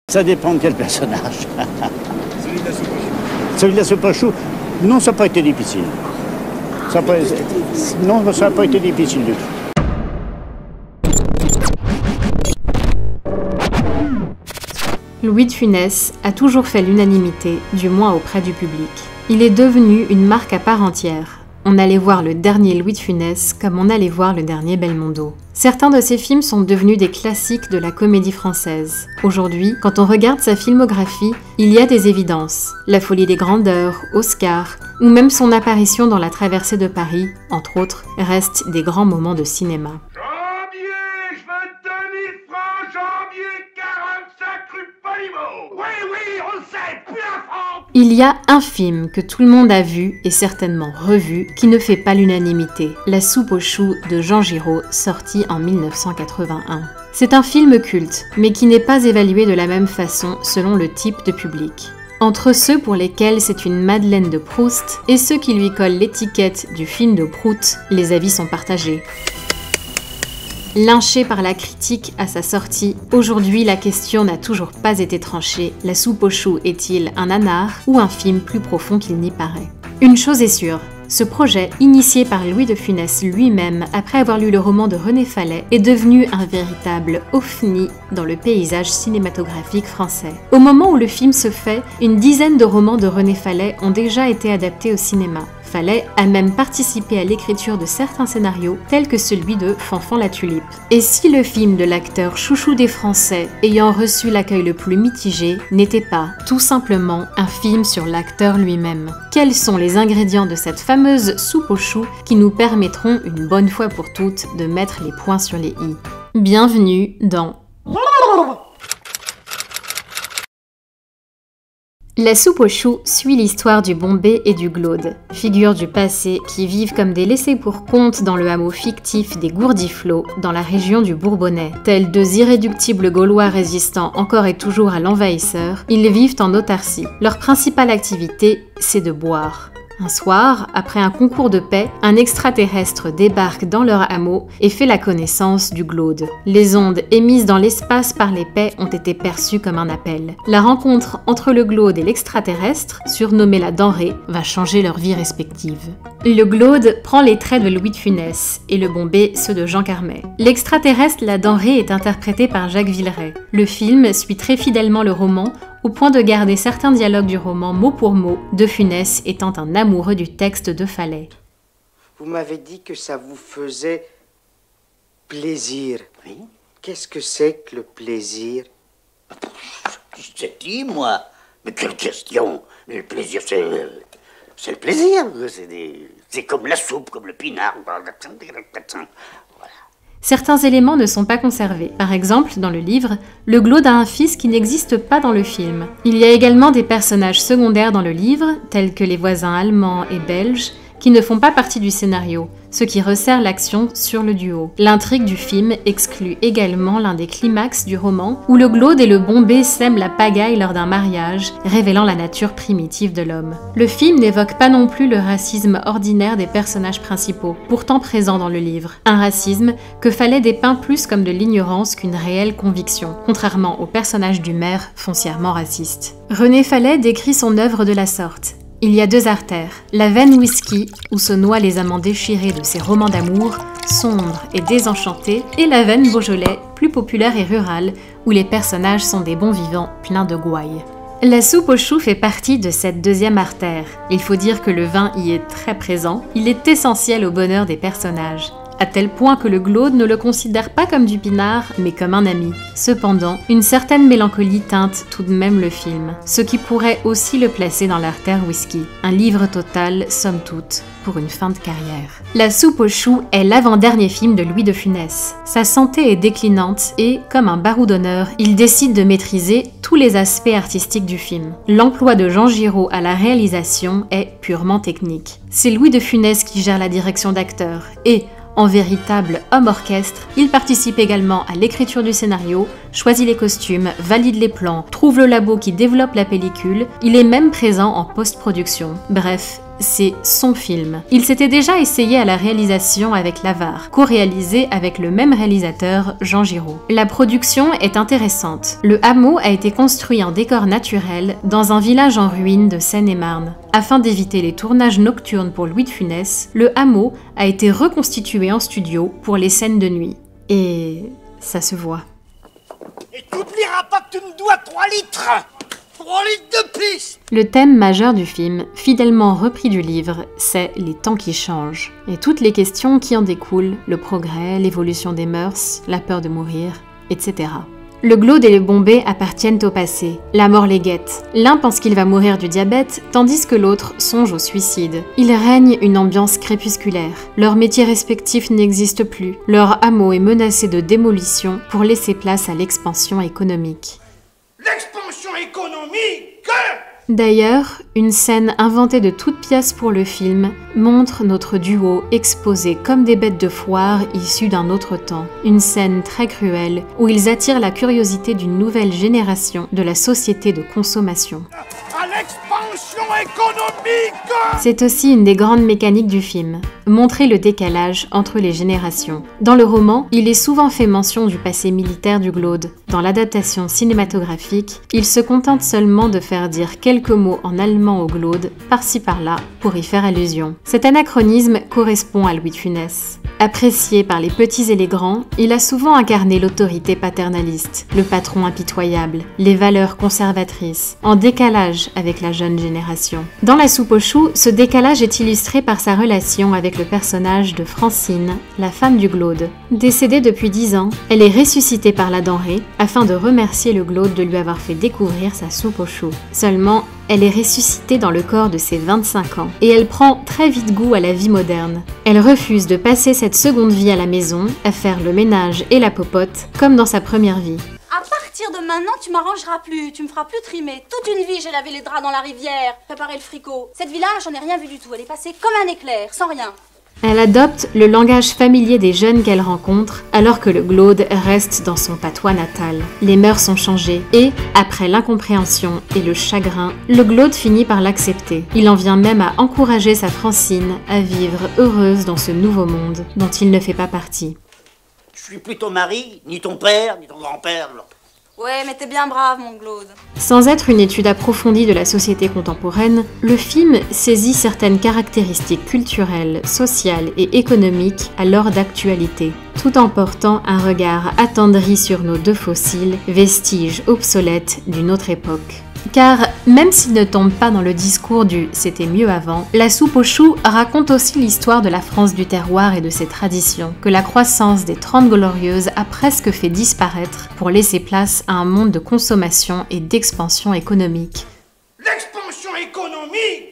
Ça dépend de quel personnage. Celui de la soupe aux choux. Celui de la soupe aux choux, non, ça n'a pas été difficile. Non, ça n'a pas été difficile du tout. Louis de Funès a toujours fait l'unanimité, du moins auprès du public. Il est devenu une marque à part entière. On allait voir le dernier Louis de Funès comme on allait voir le dernier Belmondo. Certains de ses films sont devenus des classiques de la comédie française. Aujourd'hui, quand on regarde sa filmographie, il y a des évidences. La folie des grandeurs, Oscar, ou même son apparition dans La Traversée de Paris, entre autres, restent des grands moments de cinéma. Janvier, je veux 2000 francs, janvier, 45 rue Polimo. Oui, on le sait, plus un franc. Il y a un film que tout le monde a vu et certainement revu qui ne fait pas l'unanimité, La soupe aux choux de Jean Giraud, sorti en 1981. C'est un film culte, mais qui n'est pas évalué de la même façon selon le type de public. Entre ceux pour lesquels c'est une Madeleine de Proust et ceux qui lui collent l'étiquette du film de Prout, les avis sont partagés. Lynché par la critique à sa sortie, aujourd'hui la question n'a toujours pas été tranchée. La soupe aux choux est-il un nanar ou un film plus profond qu'il n'y paraît? Une chose est sûre, ce projet, initié par Louis de Funès lui-même après avoir lu le roman de René Fallet, est devenu un véritable ovni dans le paysage cinématographique français. Au moment où le film se fait, une dizaine de romans de René Fallet ont déjà été adaptés au cinéma. Fallet a même participé à l'écriture de certains scénarios, tels que celui de Fanfan la Tulipe. Et si le film de l'acteur chouchou des Français, ayant reçu l'accueil le plus mitigé, n'était pas, tout simplement, un film sur l'acteur lui-même? Quels sont les ingrédients de cette fameuse soupe aux choux qui nous permettront, une bonne fois pour toutes, de mettre les points sur les i? Bienvenue dans... La soupe aux choux suit l'histoire du Bombay et du Glaude, figures du passé qui vivent comme des laissés-pour-compte dans le hameau fictif des Gourdiflots, dans la région du Bourbonnais. Tels deux irréductibles Gaulois résistant encore et toujours à l'envahisseur, ils vivent en autarcie. Leur principale activité, c'est de boire. Un soir, après un concours de paix, un extraterrestre débarque dans leur hameau et fait la connaissance du Glaude. Les ondes émises dans l'espace par les paix ont été perçues comme un appel. La rencontre entre le Glaude et l'extraterrestre, surnommée la denrée, va changer leur vie respective. Le Glaude prend les traits de Louis de Funès et le Bombay ceux de Jean Carmet. L'extraterrestre, la denrée, est interprété par Jacques Villeray. Le film suit très fidèlement le roman, au point de garder certains dialogues du roman mot pour mot, de Funès étant un amoureux du texte de Fallet. Vous m'avez dit que ça vous faisait plaisir. Oui. Qu'est-ce que c'est que le plaisir? Je t'ai dit, moi. Mais quelle question? Le plaisir, c'est le plaisir. C'est comme la soupe, comme le pinard. Voilà. Certains éléments ne sont pas conservés. Par exemple, dans le livre, le Glaude a un fils qui n'existe pas dans le film. Il y a également des personnages secondaires dans le livre, tels que les voisins allemands et belges, qui ne font pas partie du scénario, ce qui resserre l'action sur le duo. L'intrigue du film exclut également l'un des climax du roman, où le Glaude et le Bombay sèment la pagaille lors d'un mariage, révélant la nature primitive de l'homme. Le film n'évoque pas non plus le racisme ordinaire des personnages principaux, pourtant présent dans le livre. Un racisme que Fallet dépeint plus comme de l'ignorance qu'une réelle conviction, contrairement au personnage du maire foncièrement raciste. René Fallet décrit son œuvre de la sorte. Il y a deux artères, la veine whisky, où se noient les amants déchirés de ses romans d'amour, sombres et désenchantés, et la veine Beaujolais, plus populaire et rurale, où les personnages sont des bons vivants pleins de gouaille. La soupe aux choux fait partie de cette deuxième artère. Il faut dire que le vin y est très présent, il est essentiel au bonheur des personnages. À tel point que le Glaude ne le considère pas comme du pinard, mais comme un ami. Cependant, une certaine mélancolie teinte tout de même le film, ce qui pourrait aussi le placer dans l'artère whisky. Un livre total, somme toute, pour une fin de carrière. La soupe aux choux est l'avant-dernier film de Louis de Funès. Sa santé est déclinante et, comme un baroudonneur, il décide de maîtriser tous les aspects artistiques du film. L'emploi de Jean Giraud à la réalisation est purement technique. C'est Louis de Funès qui gère la direction d'acteur et, en véritable homme-orchestre, il participe également à l'écriture du scénario, choisit les costumes, valide les plans, trouve le labo qui développe la pellicule, il est même présent en post-production. Bref, c'est son film. Il s'était déjà essayé à la réalisation avec L'Avare, co-réalisé avec le même réalisateur, Jean Giraud. La production est intéressante. Le hameau a été construit en décor naturel dans un village en ruine de Seine-et-Marne. Afin d'éviter les tournages nocturnes pour Louis de Funès, le hameau a été reconstitué en studio pour les scènes de nuit. Et ça se voit. Et t'oublieras pas que tu me dois 3 litres 3 litres de pisse. Le thème majeur du film, fidèlement repris du livre, c'est les temps qui changent. Et toutes les questions qui en découlent, le progrès, l'évolution des mœurs, la peur de mourir, etc. Le Glaude et le Bombay appartiennent au passé. La mort les guette. L'un pense qu'il va mourir du diabète, tandis que l'autre songe au suicide. Il règne une ambiance crépusculaire. Leurs métiers respectifs n'existent plus. Leur hameau est menacé de démolition pour laisser place à l'expansion économique. L'expansion économique! D'ailleurs, une scène inventée de toutes pièces pour le film montre notre duo exposés comme des bêtes de foire issues d'un autre temps. Une scène très cruelle où ils attirent la curiosité d'une nouvelle génération de la société de consommation. À l'expansion économique! C'est aussi une des grandes mécaniques du film, montrer le décalage entre les générations. Dans le roman, il est souvent fait mention du passé militaire du Glaude. Dans l'adaptation cinématographique, il se contente seulement de faire dire quelques mots en allemand au Glaude, par-ci par-là, pour y faire allusion. Cet anachronisme correspond à Louis de Funès. Apprécié par les petits et les grands, il a souvent incarné l'autorité paternaliste, le patron impitoyable, les valeurs conservatrices, en décalage avec la jeune génération. Dans La soupe aux choux, ce décalage est illustré par sa relation avec le personnage de Francine, la femme du Glaude. Décédée depuis 10 ans, elle est ressuscitée par la denrée afin de remercier le Glaude de lui avoir fait découvrir sa soupe aux choux. Seulement, elle est ressuscitée dans le corps de ses 25 ans et elle prend très vite goût à la vie moderne. Elle refuse de passer cette seconde vie à la maison, à faire le ménage et la popote, comme dans sa première vie. À partir de maintenant, tu m'arrangeras plus, tu me feras plus trimer. Toute une vie, j'ai lavé les draps dans la rivière, préparé le fricot. Cette vie-là, j'en ai rien vu du tout, elle est passée comme un éclair, sans rien. Elle adopte le langage familier des jeunes qu'elle rencontre, alors que le Glaude reste dans son patois natal. Les mœurs ont changé et, après l'incompréhension et le chagrin, le Glaude finit par l'accepter. Il en vient même à encourager sa Francine à vivre heureuse dans ce nouveau monde dont il ne fait pas partie. Je suis plus ton mari, ni ton père, ni ton grand-père. Ouais, mais t'es bien brave, mon Glaude. Sans être une étude approfondie de la société contemporaine, le film saisit certaines caractéristiques culturelles, sociales et économiques à l'heure d'actualité, tout en portant un regard attendri sur nos deux fossiles, vestiges obsolètes d'une autre époque. Car même s'il ne tombe pas dans le discours du « c'était mieux avant », La soupe aux choux raconte aussi l'histoire de la France du terroir et de ses traditions, que la croissance des 30 glorieuses a presque fait disparaître pour laisser place à un monde de consommation et d'expansion économique. L'expansion économique!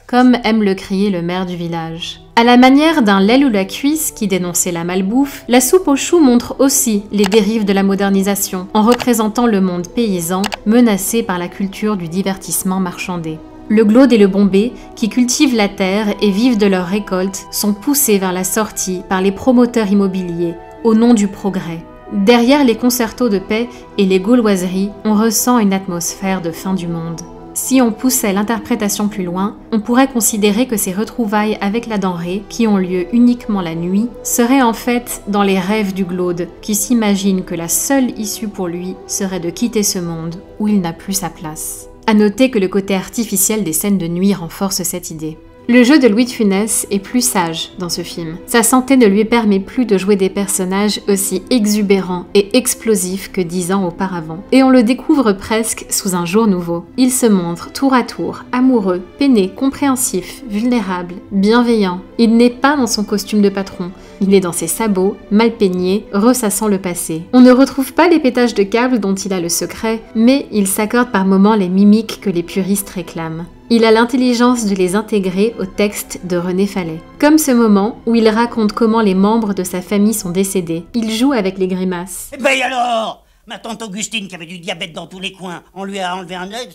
Comme aime le crier le maire du village. À la manière d'un L'aile ou la cuisse qui dénonçait la malbouffe, La soupe aux choux montre aussi les dérives de la modernisation, en représentant le monde paysan menacé par la culture du divertissement marchandé. Le Glaude et le Bombay, qui cultivent la terre et vivent de leurs récoltes, sont poussés vers la sortie par les promoteurs immobiliers, au nom du progrès. Derrière les concertos de paix et les gauloiseries, on ressent une atmosphère de fin du monde. Si on poussait l'interprétation plus loin, on pourrait considérer que ces retrouvailles avec la denrée, qui ont lieu uniquement la nuit, seraient en fait dans les rêves du Glaude, qui s'imagine que la seule issue pour lui serait de quitter ce monde où il n'a plus sa place. À noter que le côté artificiel des scènes de nuit renforce cette idée. Le jeu de Louis de Funès est plus sage dans ce film. Sa santé ne lui permet plus de jouer des personnages aussi exubérants et explosifs que 10 ans auparavant. Et on le découvre presque sous un jour nouveau. Il se montre tour à tour, amoureux, peiné, compréhensif, vulnérable, bienveillant. Il n'est pas dans son costume de patron. Il est dans ses sabots, mal peignés, ressassant le passé. On ne retrouve pas les pétages de câbles dont il a le secret, mais il s'accorde par moments les mimiques que les puristes réclament. Il a l'intelligence de les intégrer au texte de René Fallet. Comme ce moment où il raconte comment les membres de sa famille sont décédés. Il joue avec les grimaces. Eh ben et alors? Ma tante Augustine qui avait du diabète dans tous les coins, on lui a enlevé un œil,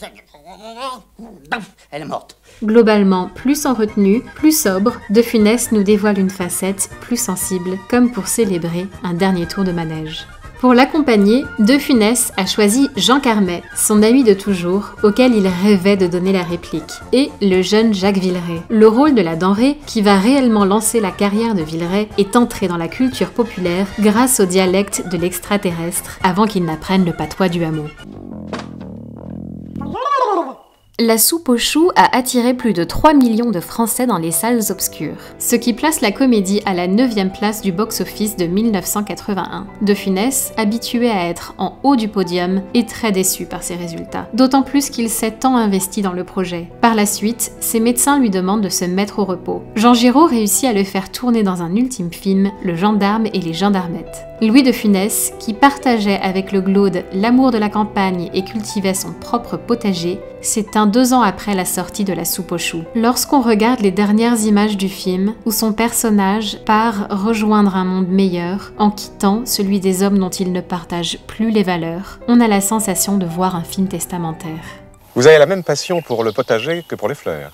elle est morte. Globalement, plus sans retenue, plus sobre, De Funès nous dévoile une facette plus sensible, comme pour célébrer un dernier tour de manège. Pour l'accompagner, De Funès a choisi Jean Carmet, son ami de toujours, auquel il rêvait de donner la réplique, et le jeune Jacques Villeray. Le rôle de la denrée, qui va réellement lancer la carrière de Villeray, est entré dans la culture populaire grâce au dialecte de l'extraterrestre, avant qu'il n'apprenne le patois du hameau. La soupe aux choux a attiré plus de 3 millions de Français dans les salles obscures, ce qui place la comédie à la 9e place du box-office de 1981. De Funès, habitué à être en haut du podium, est très déçu par ses résultats, d'autant plus qu'il s'est tant investi dans le projet. Par la suite, ses médecins lui demandent de se mettre au repos. Jean Giraud réussit à le faire tourner dans un ultime film, Le Gendarme et les Gendarmettes. Louis de Funès, qui partageait avec le Glaude l'amour de la campagne et cultivait son propre potager, s'éteint 2 ans après la sortie de La soupe aux choux. Lorsqu'on regarde les dernières images du film, où son personnage part rejoindre un monde meilleur en quittant celui des hommes dont il ne partage plus les valeurs, on a la sensation de voir un film testamentaire. Vous avez la même passion pour le potager que pour les fleurs?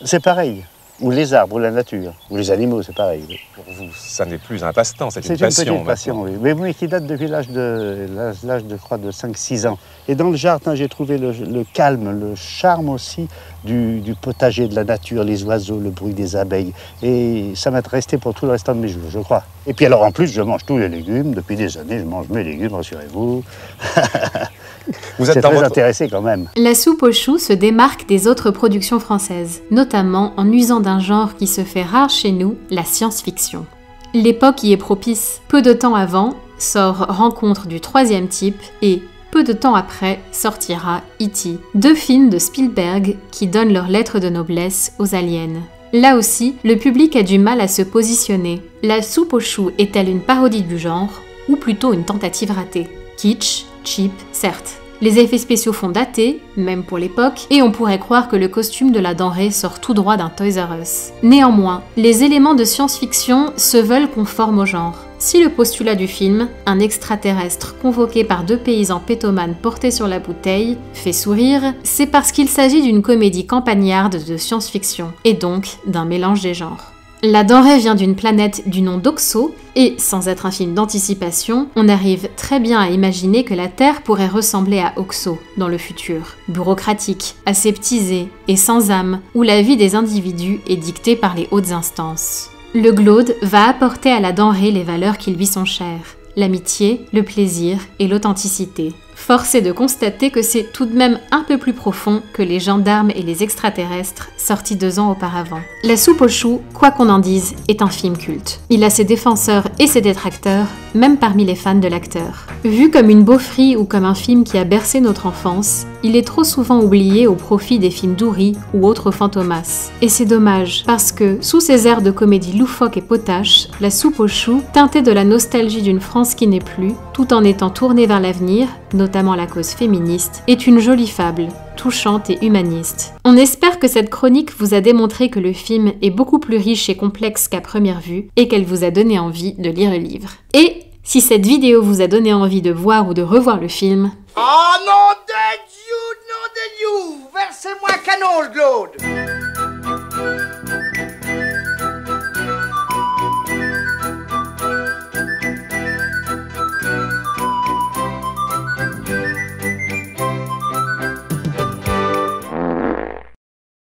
C'est pareil. Ou les arbres, ou la nature, ou les animaux, c'est pareil. Pour vous, ça n'est plus un passe-temps, c'est une C'est une passion. petite passion, oui. Mais oui, qui date depuis l'âge de, je crois, de 5-6 ans. Et dans le jardin, j'ai trouvé le calme, le charme aussi du potager, de la nature, les oiseaux, le bruit des abeilles. Et ça m'a resté pour tout le restant de mes jours, je crois. Et puis alors, en plus, je mange tous les légumes. Depuis des années, je mange mes légumes, rassurez-vous. Vous êtes c'est très intéressé quand même. La soupe aux choux se démarque des autres productions françaises, notamment en usant d'un genre qui se fait rare chez nous, la science-fiction. L'époque y est propice. Peu de temps avant, sort Rencontre du troisième type et peu de temps après sortira E.T., 2 films de Spielberg qui donnent leur lettre de noblesse aux aliens. Là aussi, le public a du mal à se positionner. La soupe aux choux est-elle une parodie du genre, ou plutôt une tentative ratée? Kitsch, cheap, certes. Les effets spéciaux font dater, même pour l'époque, et on pourrait croire que le costume de la denrée sort tout droit d'un Toys R Us. Néanmoins, les éléments de science-fiction se veulent conformes au genre. Si le postulat du film, un extraterrestre convoqué par 2 paysans pétomanes portés sur la bouteille, fait sourire, c'est parce qu'il s'agit d'une comédie campagnarde de science-fiction, et donc d'un mélange des genres. La denrée vient d'une planète du nom d'Oxo, et sans être un film d'anticipation, on arrive très bien à imaginer que la Terre pourrait ressembler à Oxo dans le futur. Bureaucratique, aseptisée et sans âme, où la vie des individus est dictée par les hautes instances. Le Glaude va apporter à la denrée les valeurs qui lui sont chères, l'amitié, le plaisir et l'authenticité. Force est de constater que c'est tout de même un peu plus profond que Les Gendarmes et les Extraterrestres, sortis 2 ans auparavant. La soupe aux choux, quoi qu'on en dise, est un film culte. Il a ses défenseurs et ses détracteurs, même parmi les fans de l'acteur. Vu comme une beaufrie ou comme un film qui a bercé notre enfance, il est trop souvent oublié au profit des films d'Oury ou autres fantomas. Et c'est dommage, parce que, sous ces airs de comédie loufoque et potache, La soupe aux choux, teintée de la nostalgie d'une France qui n'est plus, tout en étant tournée vers l'avenir, notamment la cause féministe, est une jolie fable, touchante et humaniste. On espère que cette chronique vous a démontré que le film est beaucoup plus riche et complexe qu'à première vue, et qu'elle vous a donné envie de lire le livre. Et si cette vidéo vous a donné envie de voir ou de revoir le film... Oh nom de Dieu, nom de Dieu, versez-moi un canon, le Glaude.